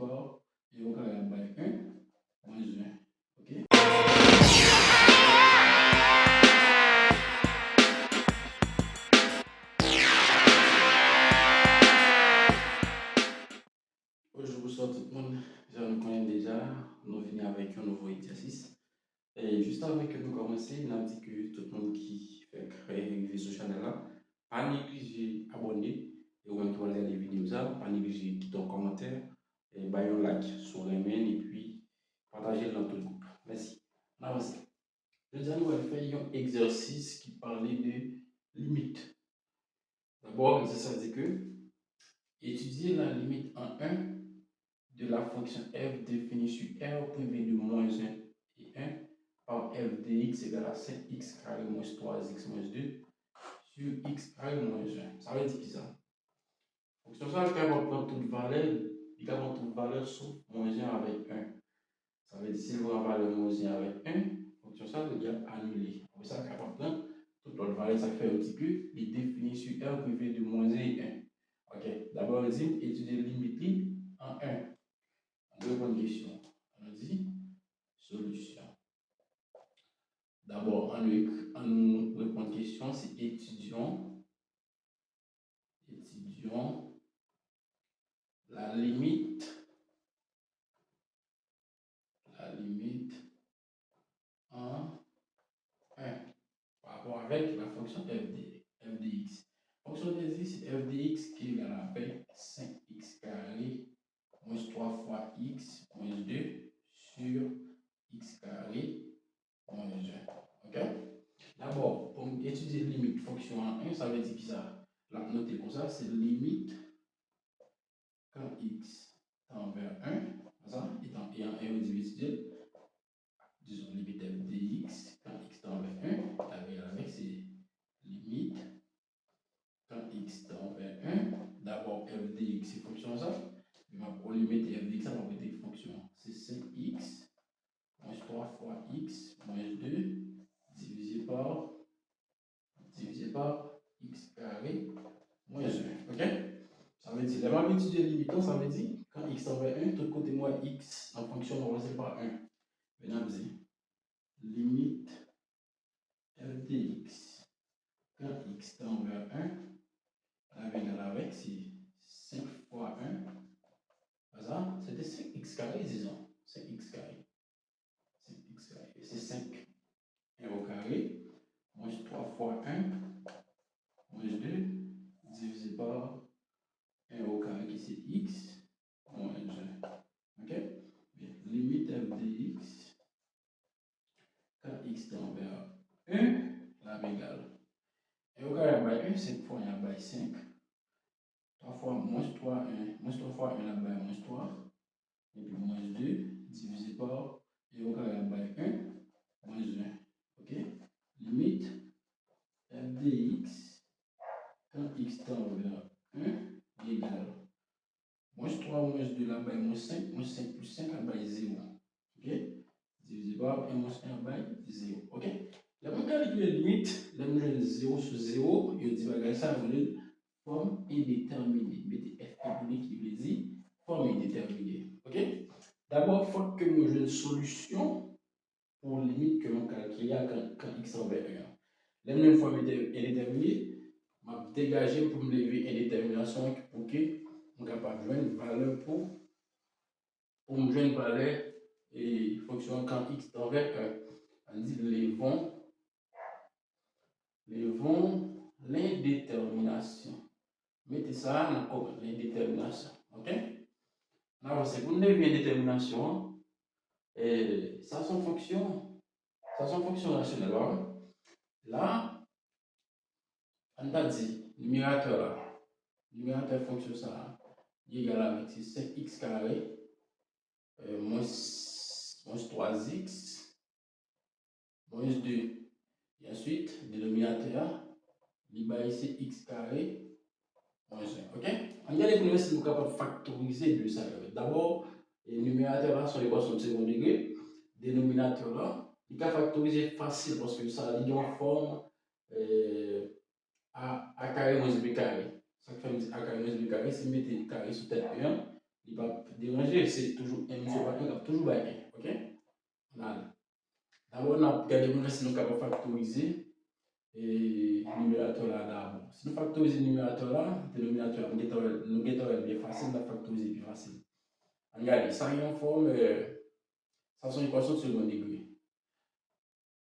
par et au carré by 1 moins 1. Ok? Bonjour tout le monde, je nous connais déjà, nous venons avec un nouveau exercice. Et juste avant que nous commencions, nous avons dit que tout le monde qui fait créer ce channel-là, pas négliger abonner et ou même qui va regarder les vidéos, pas négliger quitter un commentaire, et bah, un like sur les mains et puis partager dans tout le groupe. Merci. On avance. Je vais nous faire un exercice qui parlait de limites. D'abord, l'exercice dit que étudier la limite en 1 de la fonction f définie sur r privé de moins 1 et 1 par f de x égale à 5x carré moins 3x moins 2 sur x carré moins 1. Ça veut dire qui ça? Fonction ça, il va prendre toute valeur, il va prendre toute valeur sauf moins 1 avec 1. Ça veut dire si vous avez valeur moins 1 avec 1, fonction ça veut dire annuler. Pour ça, il va prendre toute autre valeur, ça fait aussi que il définit sur r privé de moins 1 et 1. Ok, d'abord, on dit étudier limite en 1. Deux bonnes questions. On dit solution. D'abord, on répond à question, c'est étudions la limite en 1 par rapport avec la fonction f de x. Fonction de x, c'est f de x qui est égal à 5x carré moins 3 fois x moins 2 sur x carré moins 1. Ok? D'abord, pour étudier limite fonction en 1, ça veut dire que ça, la noter comme ça, c'est limite quand x tend vers 1, ça, et en 1, on dit étudier, disons limite f de x, quand x tend vers 1, avec c'est limite quand x tend vers 1, d'abord f de x, c'est fonction ça, mais pour limiter f de x, ça va être fonction, c'est 5x moins 3 fois x moins 2 divisé par x carré moins 1. Ok? Ça veut dire, la magnitude de limitant, ça veut dire, quand x tend vers 1, tout côté moins x en fonction de par 1. Maintenant, vous dites, limite f de x, quand x tend vers 1, avec, c'est 5 fois 1. Ça, c'était 5x carré, disons. 5x carré. 5x carré. C'est 5. 1 au carré, moins 3 fois 1, moins 2, divisé par 1 au carré qui c'est x, moins 1. Ok? Bien. Limite f de x, quand x tend vers 1, la égale. 1 au carré by 1, 5 fois 1 by 5. 3 fois moins 3, 1. Moins 3 fois 1 là by moins 3. Et puis moins 2 divisé par 1 au carré by 1, moins 1. Ok? Limite f de x, quand x tend vers 1, égale. Moins 3 moins 2 là by moins 5 plus 5 là by 0. Ok? Divisé par 1 moins 1 by 0. Ok? La même calculer limite, la même 0 sur 0, il dit que ça veut forme indéterminée. Mettez f qui veut dire forme indéterminée. Ok? D'abord, il faut que nous ayons une solution pour limite que l'on calcule quand x en vers 1. La même forme indéterminée, je vais dégager pour me lever une détermination pour que je sois capable de jouer une valeur pour me jouer une valeur et fonction quand x tend vers 1. On dit l'indétermination. Mettez ça dans l'indétermination. Ok? Alors, c'est pour lever l'indétermination. Et ça, c'est une fonction rationnelle. Là, on a dit, numérateur fonction ça, il est égal avec 5x carré moins 3x moins 2. Et ensuite, dénominateur, il va ici x carré moins 1. Ok? On va aller si nous sommes capables de factoriser de ça. D'abord, les numérateurs là sont les équations de second degré. Dénominateur là, il va factoriser facile parce que ça a une forme a carré moins b carré. Ça fait a carré moins b carré, c'est mettre carré sur tête 1. il ne va pas déranger, c'est toujours 1 multiplié par 1, il va toujours par 1. Ok? Voilà. D'abord, on a regardé si nous avons factoriser et numérateur là d'abord. Si nous factorisons le numérateur là, le dénominateur, nous est bien facile, la factoriser plus facile. Regardez, ça est en forme, ça sont équations de second degré.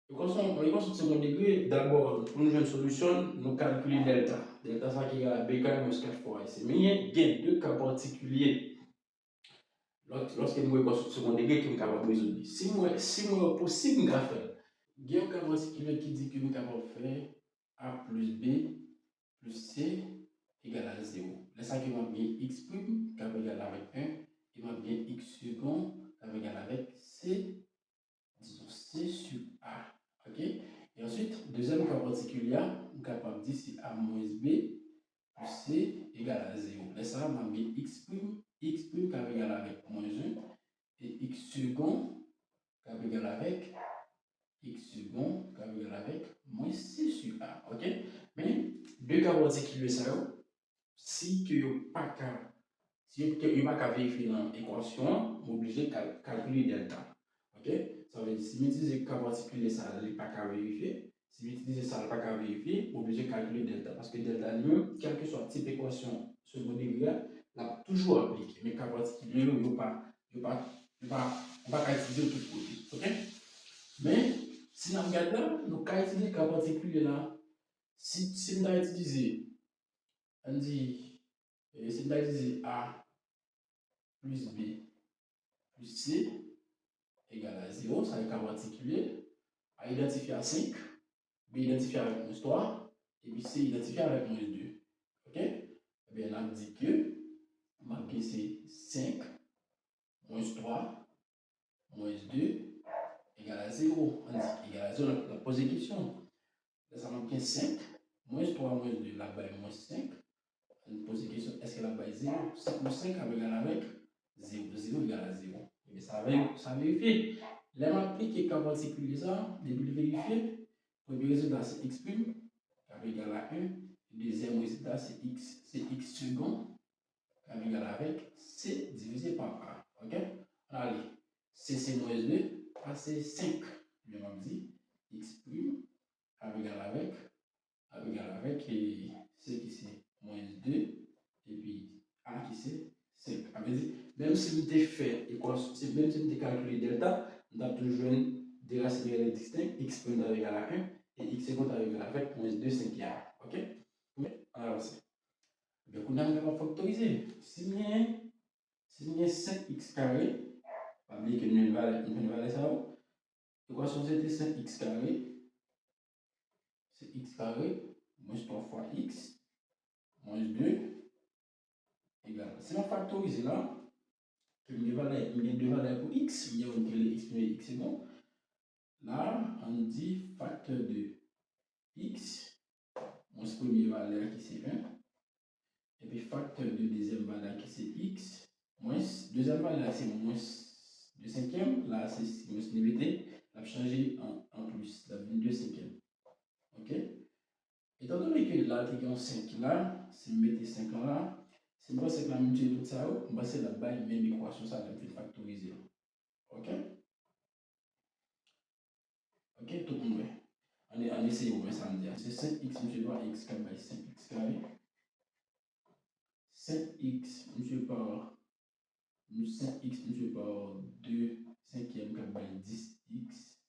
L'équation de second degré, d'abord, pour nous jouer une solution, nous calculons delta. Delta, ça qui est à b carré moins 4 fois ici. Mais il y a deux cas particuliers lorsque nous avons une équation de second degré qui est capable de résoudre. Si moi, possible, nous faire. Il y a un cas particulier qui dit que nous sommes capables de faire a plus b plus c égale à 0. Là, ça qui va bien x prime, qui va égal avec 1, et va bien x second, qui va égal avec c, disons c sur a. Ok? Et ensuite, deuxième cas particulier, nous sommes capables de dire si a moins b plus c égale à 0. Là, ça va bien x prime qui va égal avec moins 1, et x second, qui va égal avec x second qui va égal avec moins c sur a. Ok? Mais, deux cas particuliers, ça, si tu n'as pas qu'à vérifier dans l'équation, on est obligé de calculer delta. Ok? Ça veut dire si on utilise le cas particulier, ça n'est pas qu'à vérifier. Si on utilise ça, n'est pas qu'à vérifier, on est obligé de calculer delta. Parce que delta, quel que soit le type d'équation second degré, l'a toujours appliqué. Mais cas particulier, on ne pas utiliser tout côté. Ok? Mais, si on regarde là, nous avons utilisé le cas particulier là. Si nous avons utilisé, on dit, si nous avons utilisé A plus B plus C égale à 0, ça est le cas particulier. A identifié à 5, B identifié avec moins 3, et puis C identifié avec moins 2. Ok? Eh bien, on a dit que, marqué c'est 5, moins 3, moins 2 égale à 0. On dit égale à 0, on a posé question. Là, ça marque 5, moins 3, moins 2, là-bas est moins 5. On pose la question, est-ce que là-bas est 0? 5 plus 5 égale avec 0. 0 égale à 0. Et ça vérifie. Là, on applique le cas particulier ça, depuis le vérifier. Premier résultat, c'est x prime, qui égal à 1. Deuxième résultat, c'est x second, qui égal avec c divisé par a. Ok? Allez, c c'est moins 2, a c'est 5. Je m'en dis, x prime, qui égal avec, et c qui c'est moins 2, et puis a qui c'est 5. Ça veut dire, même si vous avez fait équation, même si vous avez calculé delta, vous avez toujours des racines réelles distinctes, x prime égal à 1 et x second égal avec moins 2 cinquième. Ok? Alors, donc, on a factoriser. Si nous avons 5x carré, on va oublier que nous avons ça. L'équation c'était 5x carré, c'est x carré moins 3 fois x moins 2 égale. Si on factorise là, il y a deux valeurs pour x, il y a une x premier x second. Là, on dit facteur de x moins première valeur qui c'est 1. Et puis facteur de deuxième valeur qui c'est x, moins deuxième valeur c'est moins 2 cinquième, là c'est moins limité, la changer en plus, la 2 cinquième. Ok? Étant donné que là, tu as 5 là, si je mets 5 là, si je passe la multiplier tout ça, on va passer là-bas, même équation, ça va me factoriser. Ok? Ok, tout le monde. On essaye au moins samedi. C'est 5x multiplié par x carré by 5x carré. 5x multiplié par 5x multiplié par 2 cinquième carré by 10x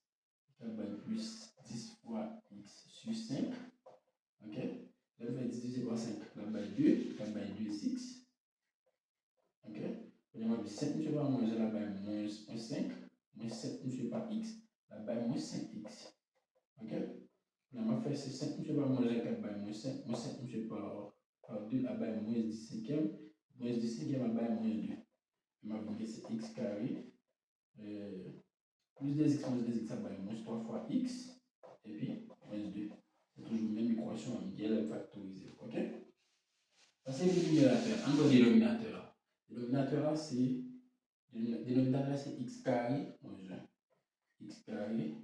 carré by plus 10 fois x sur 5. Ok? Là, je vais diviser par 5 carré by 2 carré by 2 6. Ok? On va 7 multiplié par moins 1 là-bas moins 5. Moins 7 multiplié par x là-bas moins 5x. Ok? On va faire 5 multiplié par moins 1 carré by moins 5. Moins 7 multiplié par 2 là-bas moins 10 cinquième. Moins 10 cinquième là-bas moins 2. On va dire que c'est x carré. Plus 2x moins 2x, ça va moins 3 fois x. Et puis moins 2. C'est toujours la même équation, il y a la factoriser. Ok? Ça, c'est le numérateur. Un bon dénominateur. Le dénominateur là, c'est x carré moins 1. X carré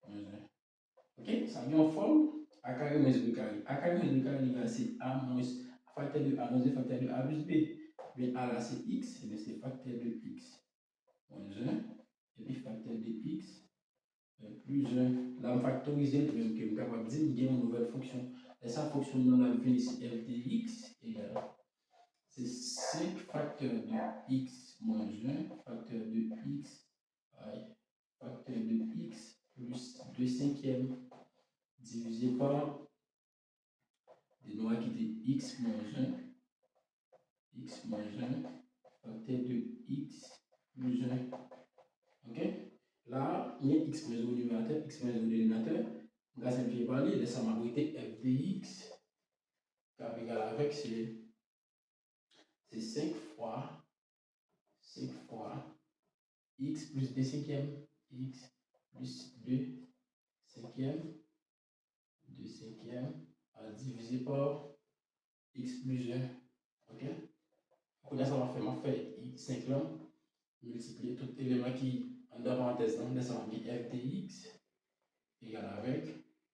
moins 1. Ok? Ça vient en forme a carré moins b carré. A carré moins b carré, c'est a moins facteur de a moins 2 facteur de a plus b. bien A là c'est x, et bien c'est facteur de x moins 1, et puis facteur de x plus 1. Là, on factorise, même que je suis capable de dire, il y a une nouvelle fonction. Et ça fonctionne dans la vie ici, f de x égale, c'est 5 facteurs de x moins 1, facteur de x, facteur de x plus 2 cinquièmes divisé par des noirs qui dit x moins 1, facteur de x plus 1. Ok? Là, il y a x moins 0 au numérateur, x moins 0 au dénominateur. On va simplifier par lui, laisse ma majorité f de x, car égal avec c'est 5 fois x plus 2 cinquièmes, x plus 2 cinquièmes, à diviser par x plus 1. Ok? Donc là, ça va faire 5 là, multiplier tout élément qui, en parenthèse, on descend bien f de x égale avec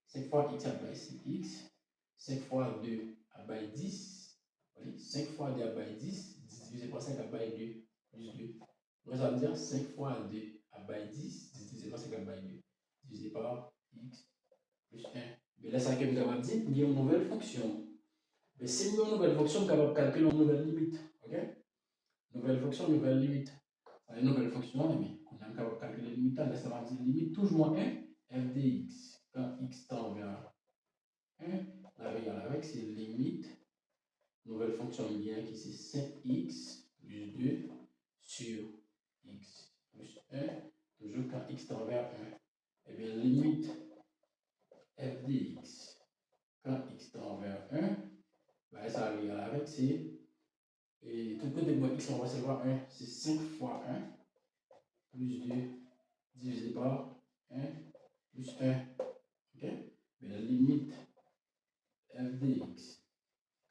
5 fois x à bail c'est x, 5 fois 2 à bail 10, 5 fois 2 à bail 10, divisé par 5 à bail 2, plus 2. Donc ça veut dire 5 fois 2 à bail 10, divisé par 5 à bail 2, divisé par x plus 1. Mais là, ça que nous avons dit, il y a une nouvelle fonction. Mais si nous avons une nouvelle fonction, nous avons calculer une nouvelle limite. Ok? Nouvelle fonction, nouvelle limite. Une nouvelle fonction, mais on a capable de calculer la limite. Là, ça va dire limite toujours 1, f de x. Quand x tend vers 1, la égal avec, c'est limite. Nouvelle fonction bien qui c'est 5x plus 2 sur x plus 1. Toujours quand x tend vers 1. Et bien, limite f de x. Quand x tend vers 1, ben, ça va égal avec, c'est. Et tout côté de moi, x on va recevoir 1, c'est 5 fois 1 plus 2 divisé par 1 plus 1. Ok? Mais la limite f de x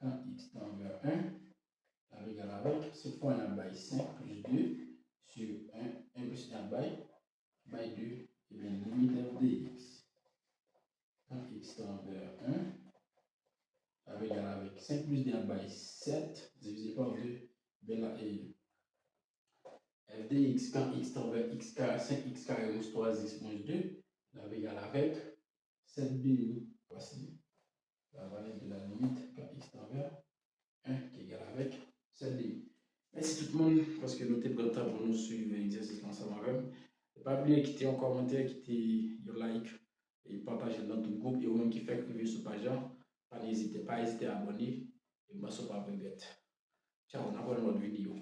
quand x tend vers 1, ça va égal avec 5 fois 1 by 5 plus 2 sur 1 plus 1 by 2. Et bien limite f de x quand x tend vers 1, ça va égal avec 5 plus 2 by 7 divisé par 2. Bien là, et f de x quand x tend vers x carré, 5x carré moins 3x moins 2, ça va égal avec 7b. Voici la valeur de la limite quand x tend vers 1 qui est égal avec 7b. Merci tout le monde parce que nous sommes prêts pour nous suivre l'exercice ensemble avec. Ne pas oublier de quitter un commentaire, quitter un like et partager dans tout le groupe et au même qui fait que sur page. N'hésitez pas à abonner et moi, je ne pas regretter. Ciao, on a une autre vidéo.